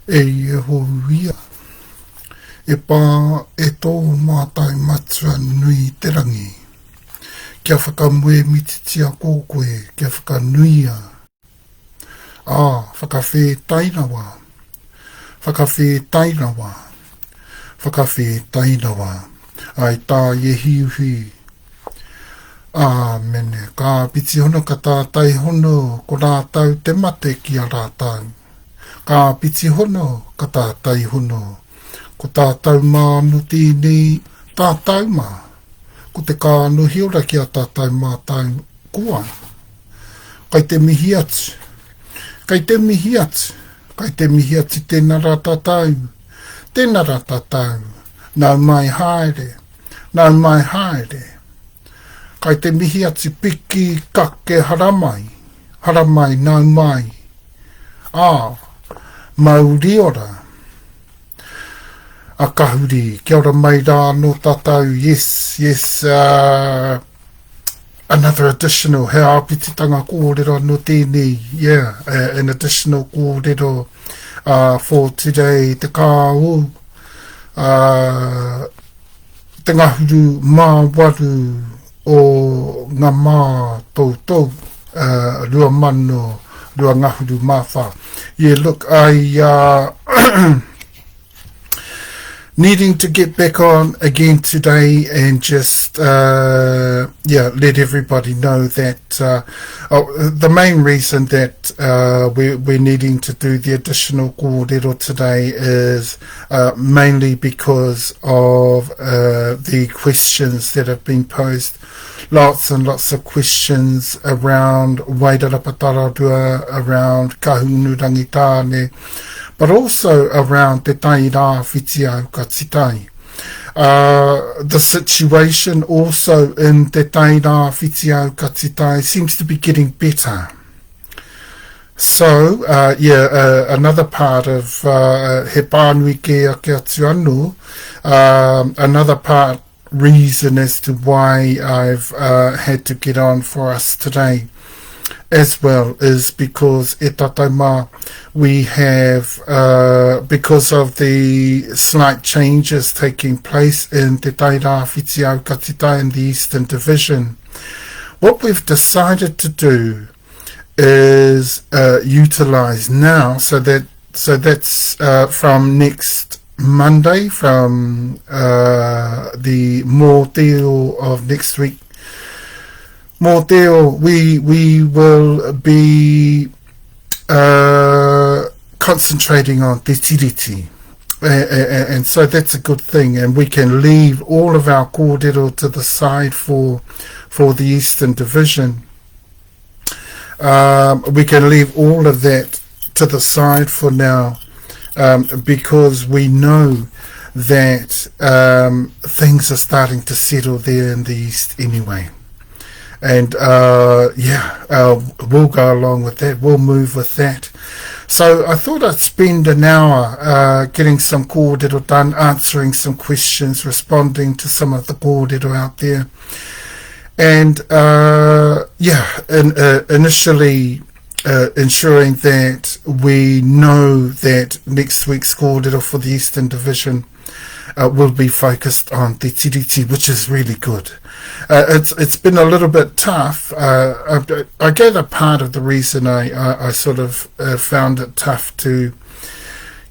e Yehoia, e pā e tō mātai matua nui te rangi, kia whakamue mititia kōkoe, kia whakanuia. Whakawhi tainawa, whakawhi tainawa, whakawhi tainawa, ai tā Yehiuhi. Mene, ka piti hono ka tātai hono, ko rātau te mate ki a rātau. Ka piti hono ka tātai hono, ko tātau mānu tīnei tātau mā. Ko te kānuhi ora ki a tātau mātau kua. Kai te mihi atu, kai te mihi atu, kai te mihi atu tēnā rā tātau, tēnā rā tātau, nau mai haere, nau mai haere. Kai te mihi atu piki kake haramai, haramai nau mai. Mauri ora. A kahuri, kia ora mai rā no tātou, yes, another additional, he āpititanga kōrero no tēnei, an additional kōrero for today, te Kaaou, te ngahuru māwaru o Ngamaatoutou, rua mano, rua ngahuru māwha. Look, needing to get back on again today and just, let everybody know that the main reason that we're needing to do the additional kōrero today is mainly because of the questions that have been posed. Lots and lots of questions around Wairarapataratua, around Kahungurangitane, but also around TeTaiRawhitiAukatiTai. The situation also in TeTaiRawhitiAukatiTai seems to be getting better. So, another part of he pānui ke ake atu anu, another part, reason as to why I've had to get on for us today as well is because e tatauma we have because of the slight changes taking place in TeTaiRawhitiAukatiTai in the Eastern Division. What we've decided to do is utilize now, so that's from next Monday, from the Mōteo of next week. Mōteo, we will be concentrating on te tiriti, and so that's a good thing, and we can leave all of our kōrero to the side for the Eastern Division. We can leave all of that to the side for now, because we know that things are starting to settle there in the East anyway. And we'll go along with that, we'll move with that. So I thought I'd spend an hour getting some kōrero done, answering some questions, responding to some of the kōrero out there. And initially ensuring that we know that next week's kōrero for the Eastern Division will be focused on te tiriti, which is really good. It's been a little bit tough. I gather part of the reason I sort of found it tough to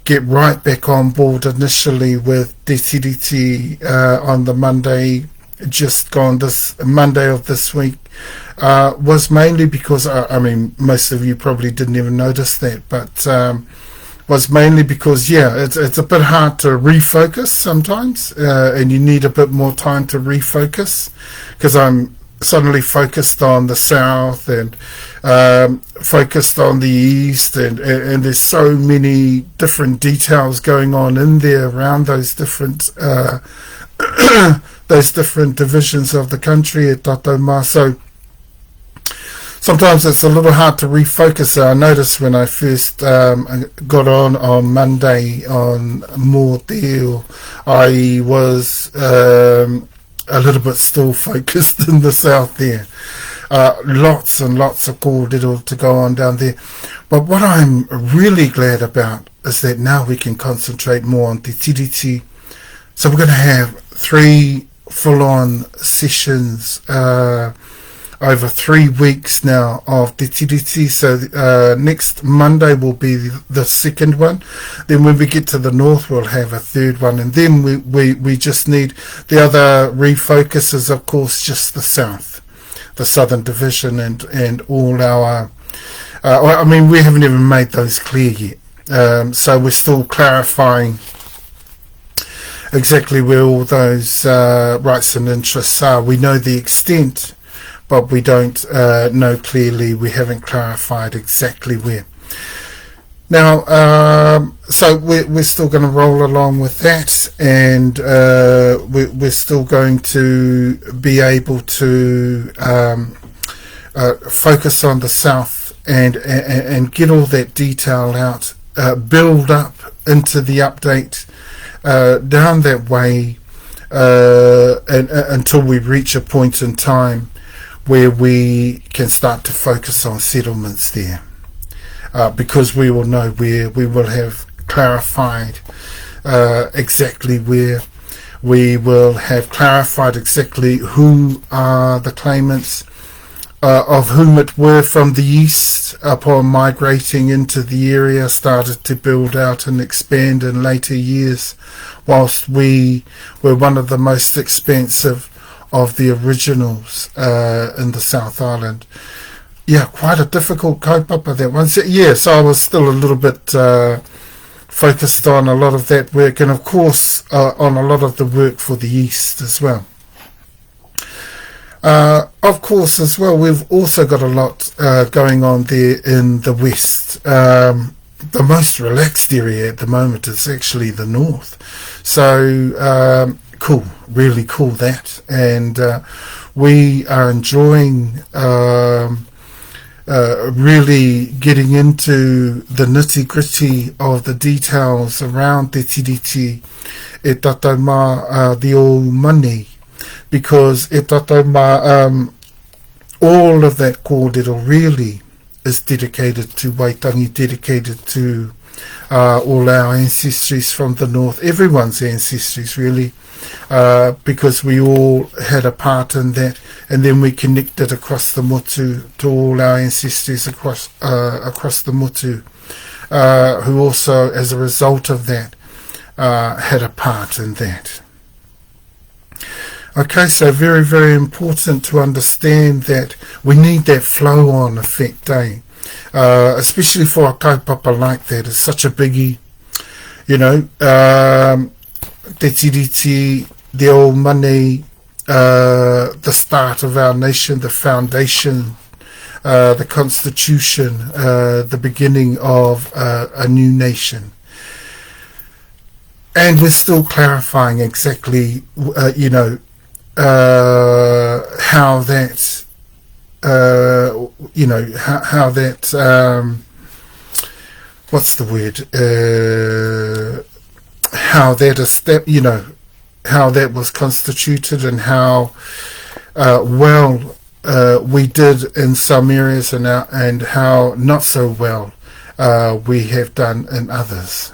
get right back on board initially with te tiriti on the Monday just gone, this Monday of this week, was mainly because, I mean, most of you probably didn't even notice that, but was mainly because, it's a bit hard to refocus sometimes, and you need a bit more time to refocus, because I'm suddenly focused on the south and focused on the east, and there's so many different details going on in there around those different divisions of the country at Tatauma. So sometimes it's a little hard to refocus. I noticed when I first got on Monday on Mōteo, I was a little bit still focused in the south there. lots and lots of kōrero to go on down there. But what I'm really glad about is that now we can concentrate more on te tiriti. So we're going to have 3 full-on sessions over 3 weeks now of te tiriti. So next Monday will be the second one. Then when we get to the north, we'll have a third one. And then we just need the other refocus is, of course, just the south, the southern division, and all our... I mean, we haven't even made those clear yet. So we're still clarifying exactly where all those rights and interests are. We know the extent, but we don't know clearly. We haven't clarified exactly where. Now, so we're still going to roll along with that, and we're still going to be able to focus on the south and get all that detail out, build up into the update down that way until we reach a point in time where we can start to focus on settlements there, because we will know where, we will have clarified exactly where, we will have clarified exactly who are the claimants, of whom it were from the east upon migrating into the area, started to build out and expand in later years, whilst we were one of the most expensive of the originals in the South Island. Yeah, quite a difficult kaupapa that one. So, yes, I was still a little bit focused on a lot of that work, and of course on a lot of the work for the east as well. Of course, as well, we've also got a lot going on there in the west. The most relaxed area at the moment is actually the north. So, cool, really cool that. And we are enjoying really getting into the nitty-gritty of the details around te tiriti e Tahumaakaakanuimatua, the old money. Because all of that kōrero really is dedicated to Waitangi, dedicated to all our ancestries from the north, everyone's ancestries really, because we all had a part in that, and then we connected across the motu to all our ancestries across the motu, who also, as a result of that, had a part in that. Okay, so very, very important to understand that we need that flow-on effect, especially for a kaupapa like that. It's such a biggie, you know, te tiriti, the old money, the start of our nation, the foundation, the constitution, the beginning of a new nation. And we're still clarifying exactly, you know, how that, you know, how that, what's the word, how that is, you know, how that was constituted, and how well we did in some areas, and how not so well we have done in others.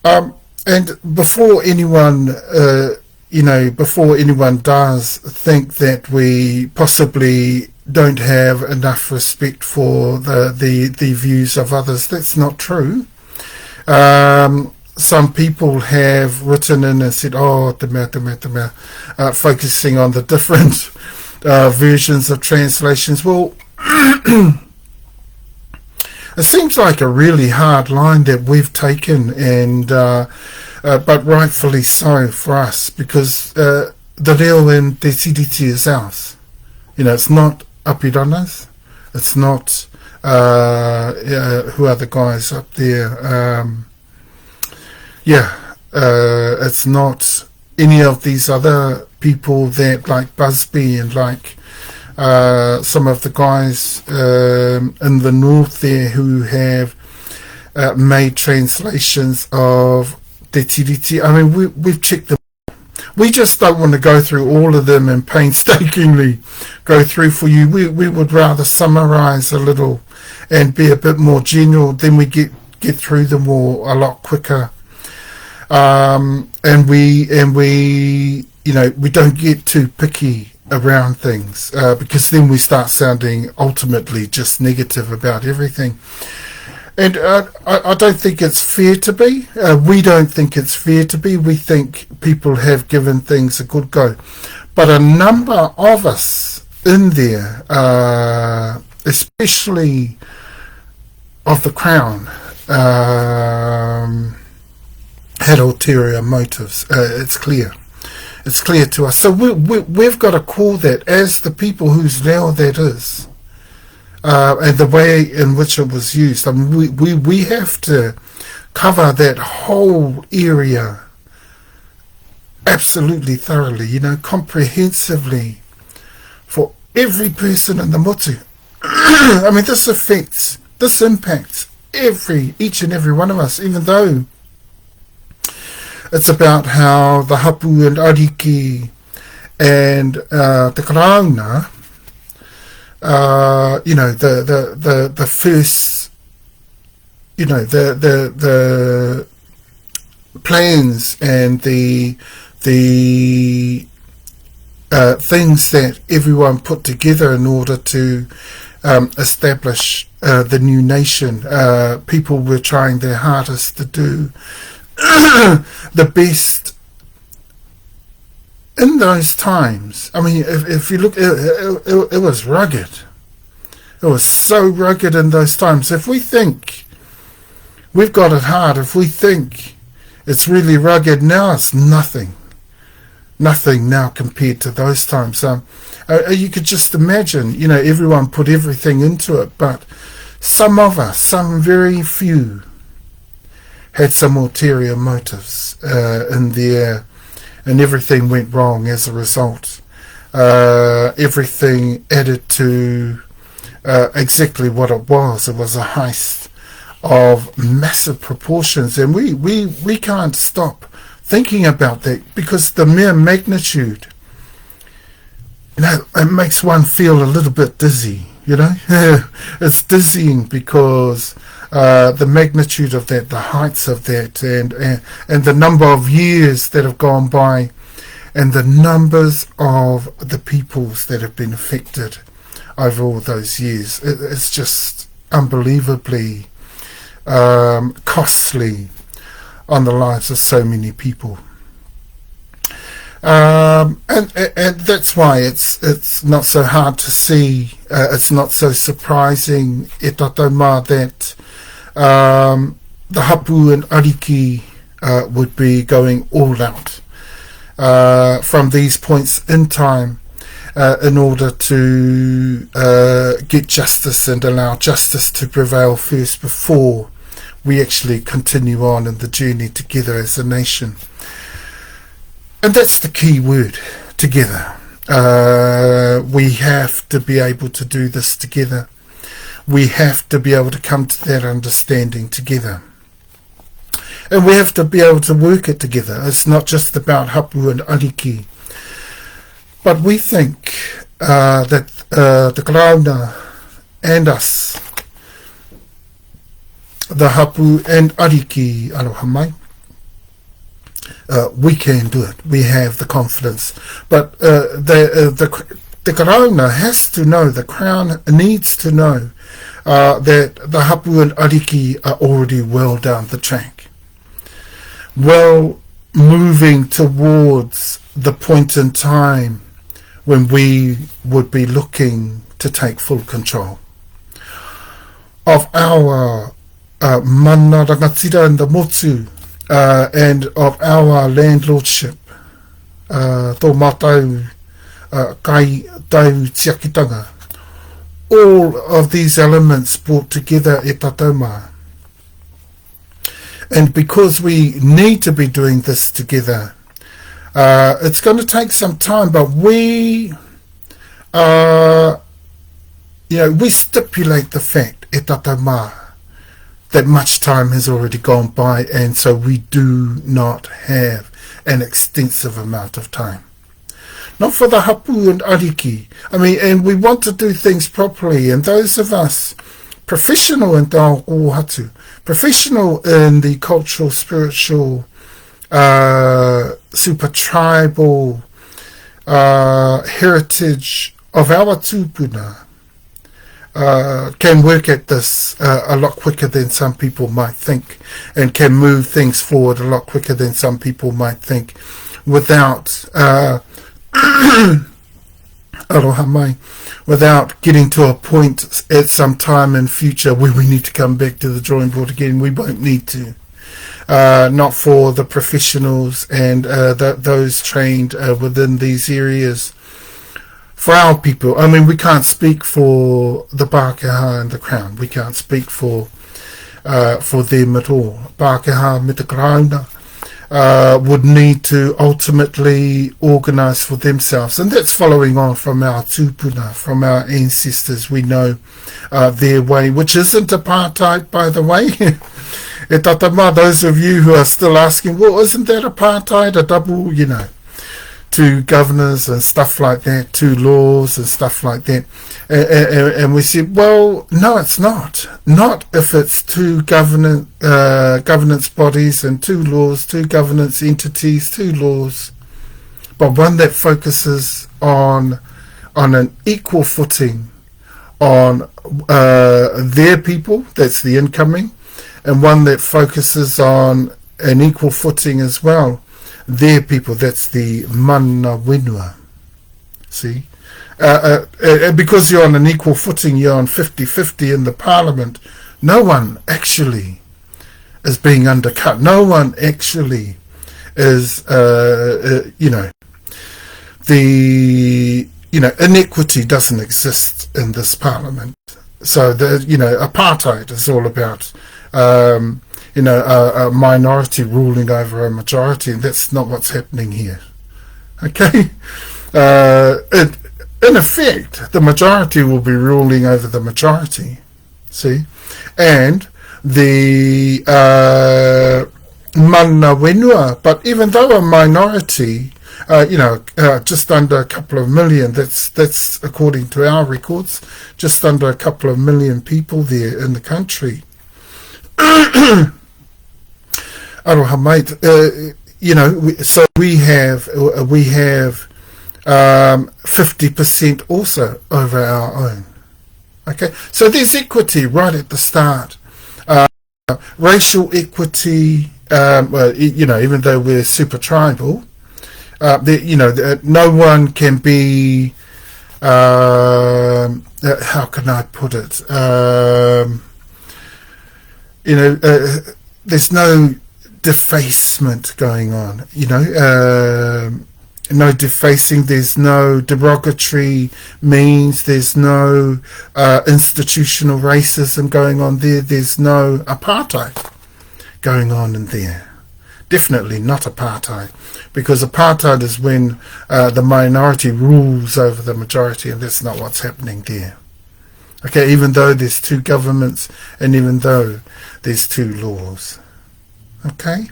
And before anyone, you know, before anyone does think that we possibly don't have enough respect for the views of others, that's not true. Some people have written in and said, oh, focusing on the different versions of translations. Well, it seems like a really hard line that we've taken, and but rightfully so for us, because the reo and te tiriti is ours. You know, it's not Apirana's, it's not who are the guys up there, it's not any of these other people that, like Busby and like some of the guys in the north there, who have made translations of te tiriti. I mean, we've checked them. We just don't want to go through all of them and painstakingly go through for you. We would rather summarize a little and be a bit more general, then we get through them all a lot quicker. And we we don't get too picky around things, because then we start sounding ultimately just negative about everything. And I don't think it's fair to be. We don't think it's fair to be. We think people have given things a good go. But a number of us in there, especially of the Crown, had ulterior motives. It's clear. It's clear to us. So we've got to call that as the people whose now that is. And the way in which it was used. I mean, we have to cover that whole area absolutely thoroughly, comprehensively for every person in the motu. I mean, this impacts each and every one of us, even though it's about how the Hapu and Ariki and the Karauna, the first, the plans and the things that everyone put together in order to establish the new nation. People were trying their hardest to do the best in those times. I mean, if you look, it was rugged. It was so rugged in those times. If we think we've got it hard, if we think it's really rugged now, it's nothing now compared to those times. You could just imagine, everyone put everything into it, but some of us, some very few, had some ulterior motives in there, and everything went wrong as a result. Everything added to exactly what it was. It was a heist of massive proportions, and we can't stop thinking about that, because the mere magnitude, it makes one feel a little bit dizzy. It's dizzying because the magnitude of that, the heights of that, and the number of years that have gone by, and the numbers of the peoples that have been affected over all those years. It's just unbelievably costly on the lives of so many people. And that's why it's not so hard to see, it's not so surprising, that the Hapu and Ariki would be going all out from these points in time in order to get justice and allow justice to prevail first before we actually continue on in the journey together as a nation. And that's the key word, together. We have to be able to do this together. We have to be able to come to that understanding together. And we have to be able to work it together. It's not just about Hapu and Ariki. But we think that the Karauna and us, the Hapu and Ariki, aloha mai, we can do it. We have the confidence. But the Karauna has to know, the Crown needs to know that the Hapu and Ariki are already well down the track. Well, moving towards the point in time when we would be looking to take full control of our mana rangatira in the motu, and of our landlordship, tō mātou kai tau tiakitanga. All of these elements brought together e tatauma. And because we need to be doing this together, it's going to take some time, but we stipulate the fact, e tatauma, that much time has already gone by, and so we do not have an extensive amount of time. Not for the hapu and ariki. I mean, and we want to do things properly, and those of us professional in Tahumaakaakanuimatua, professional in the cultural, spiritual, super tribal heritage of our tupuna, can work at this a lot quicker than some people might think, and can move things forward a lot quicker than some people might think, without aroha mai, without getting to a point at some time in future where we need to come back to the drawing board again. We won't need to. Not for the professionals and those trained within these areas. For our people, I mean, we can't speak for the Pākehā and the Crown. We can't speak for them at all. Pākehā me te Krauna would need to ultimately organise for themselves, and that's following on from our tupuna, from our ancestors. We know their way, which isn't apartheid, by the way. E tatama, those of you who are still asking, well, isn't that apartheid, a double, two governors and stuff like that, two laws and stuff like that. And we said, well, no, it's not. Not if it's two governance bodies and two laws, two governance entities, two laws, but one that focuses on an equal footing on their people, that's the incoming, and one that focuses on an equal footing as well, their people, that's the mana whenua. See? Because you're on an equal footing, you're on 50-50 in the parliament, no one actually is being undercut. No one actually is, inequity doesn't exist in this parliament. So, apartheid is all about, a minority ruling over a majority, and that's not what's happening here. Okay? In effect, the majority will be ruling over the majority. See? And the mana whenua, but even though a minority, just under a couple of million, that's according to our records, just under a couple of million people there in the country. Aroha mate, so we have 50% also over our own. Okay, so there's equity right at the start. Racial equity, even though we're super tribal, no one can be, how can I put it, there's no defacement going on, no defacing, there's no derogatory means, there's no institutional racism going on there, there's no apartheid going on in there. Definitely not apartheid, because apartheid is when the minority rules over the majority, and that's not what's happening there. Okay, even though there's two governments and even though there's two laws. Okay?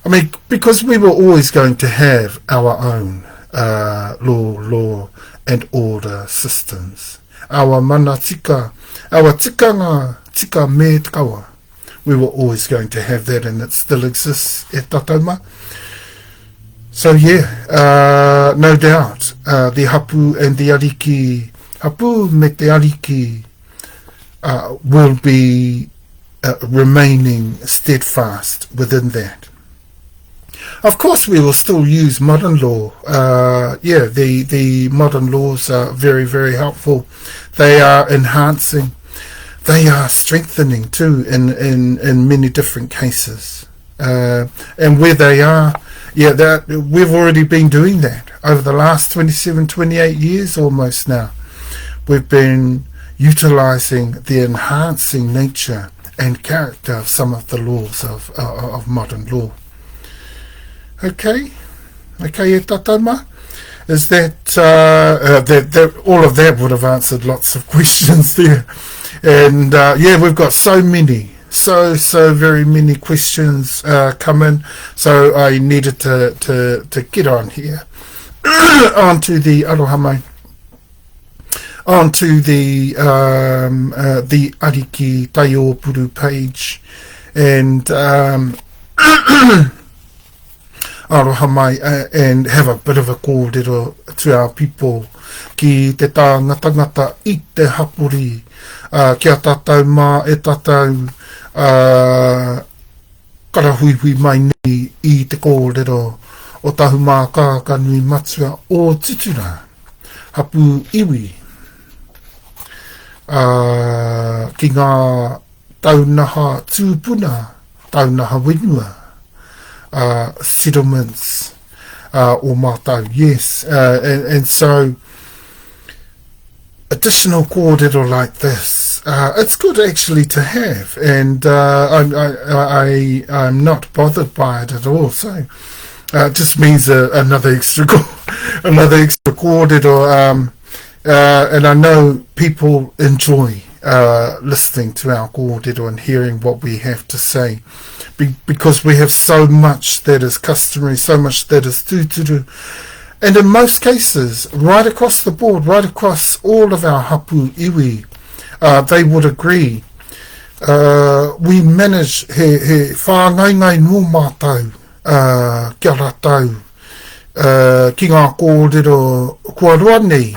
I mean, because we were always going to have our own law and order systems. Our mana tika, our tikanga, tika me tikawa. We were always going to have that, and it still exists at Tatauma. So yeah, no doubt, the hapu and the ariki, hapu me te ariki, will be remaining steadfast within that. Of course, we will still use modern law. The modern laws are very, very helpful. They are enhancing. They are strengthening too in many different cases. And where they are, we've already been doing that over the last 27, 28 years almost now. We've been utilising the enhancing nature and character of some of the laws of modern law. Okay, e Tatauma? Is that all of that would have answered lots of questions there. And we've got so many so very many questions come in, so I needed to get on here onto the Aloha Mai, onto the Ariki Taiopuru page, and Aloha Mai, and have a bit of a kōrero to our people ki te tangata I te hapuri, kia tātou mā e tātou karahuihui mai nei I te kōrero o Tahumaakaakanuimatua o Tutura, Hapu iwi, ki ngā taunaha tūpuna, taunaha wenua, settlements o mātou, yes, and so additional kōrero like this, it's good actually to have, and I'm not bothered by it at all, so it just means another extra kōrero, and I know people enjoy listening to our kōrero and hearing what we have to say, because we have so much that is customary, so much that is tūturu, and in most cases, right across the board, right across all of our hapu iwi, they would agree. We manage he whāngai no mātou, kia rātou, ki ngā kōrero kua roa nei,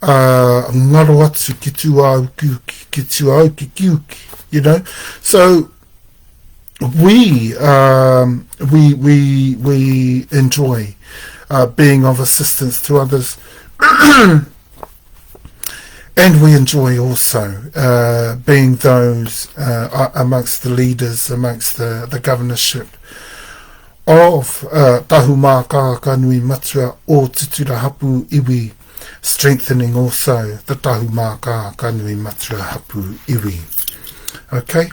ngaro atu ki tu au ki tu au ki kiuki, you know. So we enjoy being of assistance to others, and we enjoy also being those amongst the leaders, amongst the governorship of Tahumaakaakanuimatua o Tutura Hapu iwi, strengthening also the Tahumaakaakanuimatua Hapu iwi. Okay,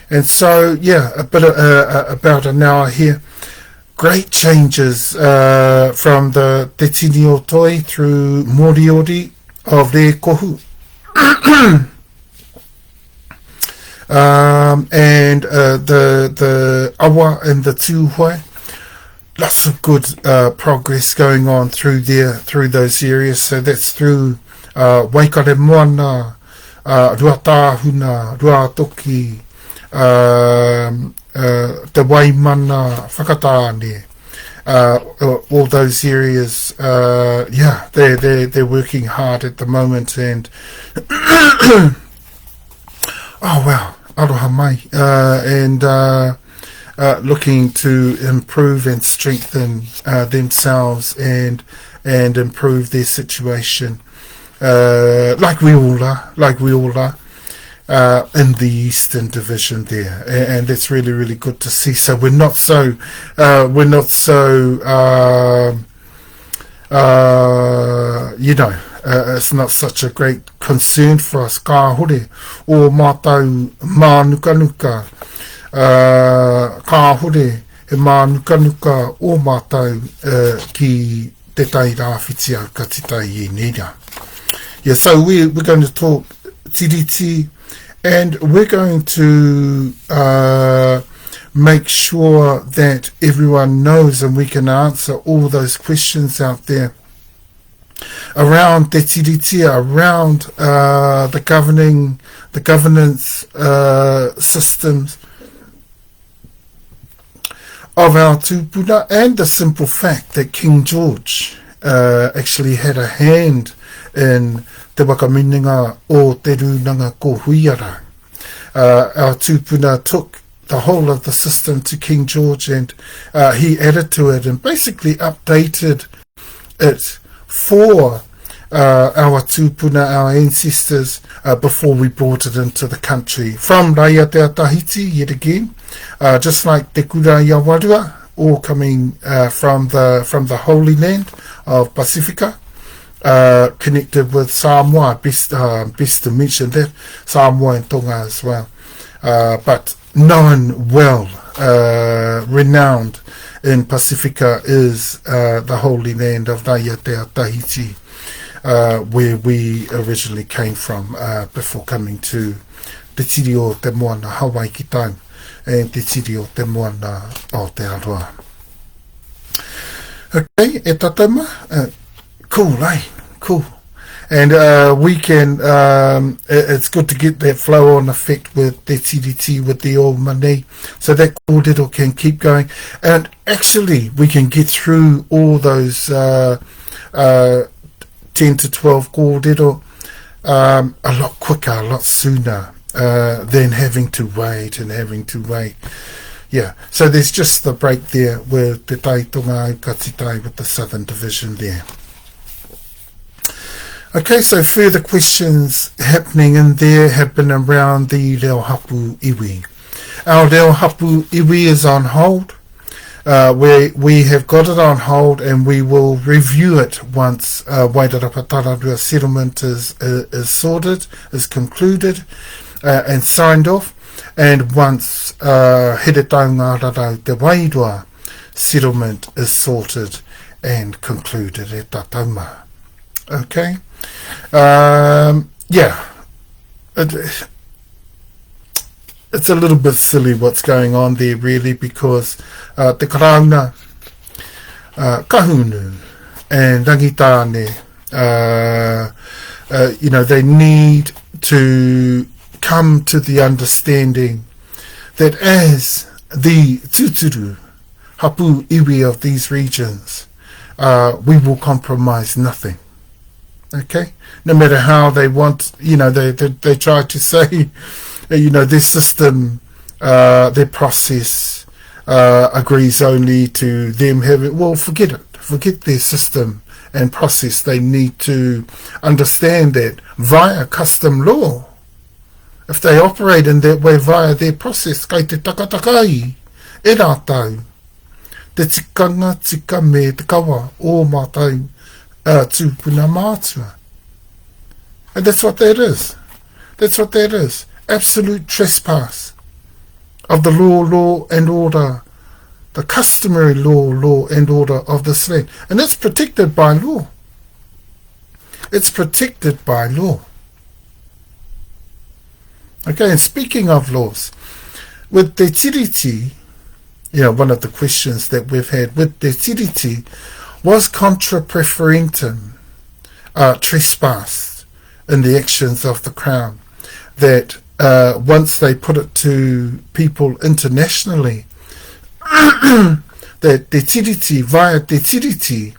and so yeah, a bit about an hour here. Great changes from the Te Tini o Toi through Moriori of their kohu. And the awa and the tūhoe, lots of good progress going on through those areas. So that's through Waikare Moana, Ruatahuna, Ruatoki, Te Waimana, Whakatāne, all those areas, yeah, they're working hard at the moment, and oh wow, aloha mai, and looking to improve and strengthen themselves and improve their situation, like we all are, in the Eastern Division there, and it's really good to see. So we're not so you know, it's not such a great concern for us. Ka hore o mātou mānukanuka, ka hore he mānukanuka o mātou ki TeTaiRawhitiAukatiTai I nera. Yeah, so we're going to talk TDT, and we're going to make sure that everyone knows, and we can answer all those questions out there around Te Tiriti, around the governance systems of our tūpuna, and the simple fact that King George actually had a hand in te wakaminenga o te runanga ko huiara. Our tūpuna took the whole of the system to King George, and he added to it and basically updated it for our tūpuna, our ancestors, before we brought it into the country. From Raiatea Tahiti, yet again, just like Te Kura Yawarua, all coming from the Holy Land of Pacifica, connected with Samoa, best to mention that, Samoa and Tonga as well, but known well, renowned in Pacifica is the Holy Land of Raiatea Tahiti. where we originally came from before coming to te tiri o te moana Hawaii ki tau, and te tiri o te moana o te aroa. Okay, e tatama, cool, eh? Cool. And we can, it's good to get that flow-on effect with the TDT, with the old money, so that kōrero can keep going. And actually, we can get through all those 10 to 12 kōrero a lot quicker, a lot sooner than having to wait. Yeah, so there's just the break there with the TeTaiRawhitiAukatiTai with the Southern Division there. Okay, so further questions happening in there have been around the Reo Hapu iwi. Our Reo Hapu iwi is on hold. We have got it on hold, and we will review it once Wairarapa Tararua settlement is sorted, is concluded and signed off, and once Here Taunga Rarau Te Wairua settlement is sorted and concluded e Tatauma. Okay. Yeah, it's a little bit silly what's going on there, really, because te karauna, kahunu and rangitane, they need to come to the understanding that as the Tutura, Hapu iwi of these regions, we will compromise nothing. Okay, no matter how they want, they try to say, their system, their process agrees only to them having, well, forget it. Forget their system and process. They need to understand that via custom law, if they operate in that way via their process, kei te takatakai, e rātau, te tikanga tika me te kawa o mātau, Tahumaakaakanuimatua. And that's what that is. That's what that is. Absolute trespass of the law and order, the customary law and order of this land. And it's protected by law. It's protected by law. Okay, and speaking of laws, with the tiriti, one of the questions that we've had with the tiriti, was contra preferentum trespassed in the actions of the Crown, that once they put it to people internationally, that te tiriti, via te tiriti,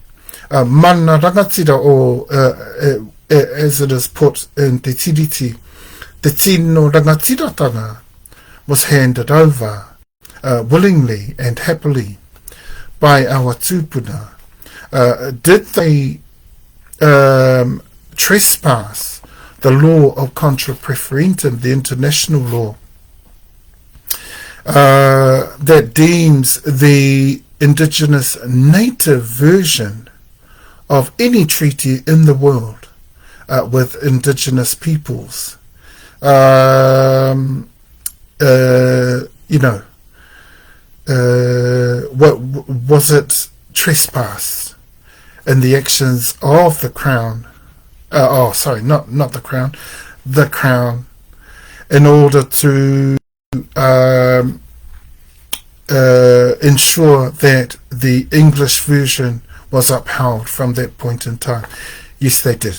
mana rangatira, or as it is put in te tiriti, te tino rangatiratanga was handed over willingly and happily by our tūpuna. Did they trespass the law of contra preferentum, the international law that deems the indigenous native version of any treaty in the world with indigenous peoples? What was it trespassed in the actions of the Crown, not the Crown, the Crown, in order to ensure that the English version was upheld from that point in time? Yes, they did.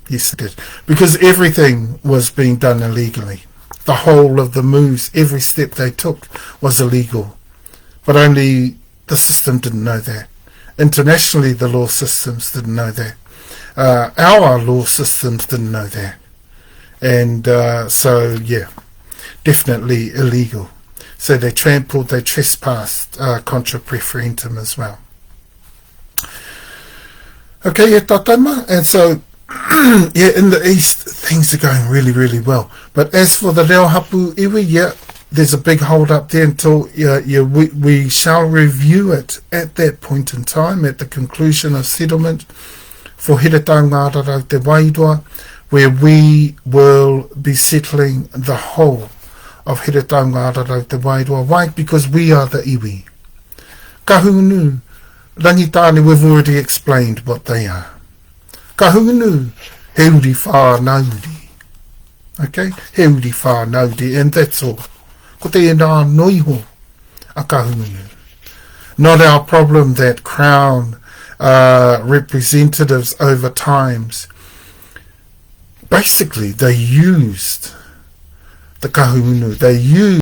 Yes, they did. Because everything was being done illegally. The whole of the moves, every step they took was illegal. But only the system didn't know that. Internationally, the law systems didn't know that. Our law systems didn't know that. And so, yeah, definitely illegal. So they trampled, they trespassed contra preferentum as well. Okay, and so, yeah, in the east, things are going really, really well. But as for the Reo Hapu iwi, yeah, there's a big hold up there until we shall review it at that point in time, at the conclusion of settlement for Here Taunga Rarau Te Wairua, where we will be settling the whole of Here Taunga Rarau Te Wairua. Why? Because we are the iwi. Kahunu, rangitane, we've already explained what they are. Ka hungunu, he uri whānauri. Okay? He uri whānauri, and that's all. Ko te ena noiho a ka hungunu. Not our problem that Crown representatives over times, basically they used the kahungunu, they used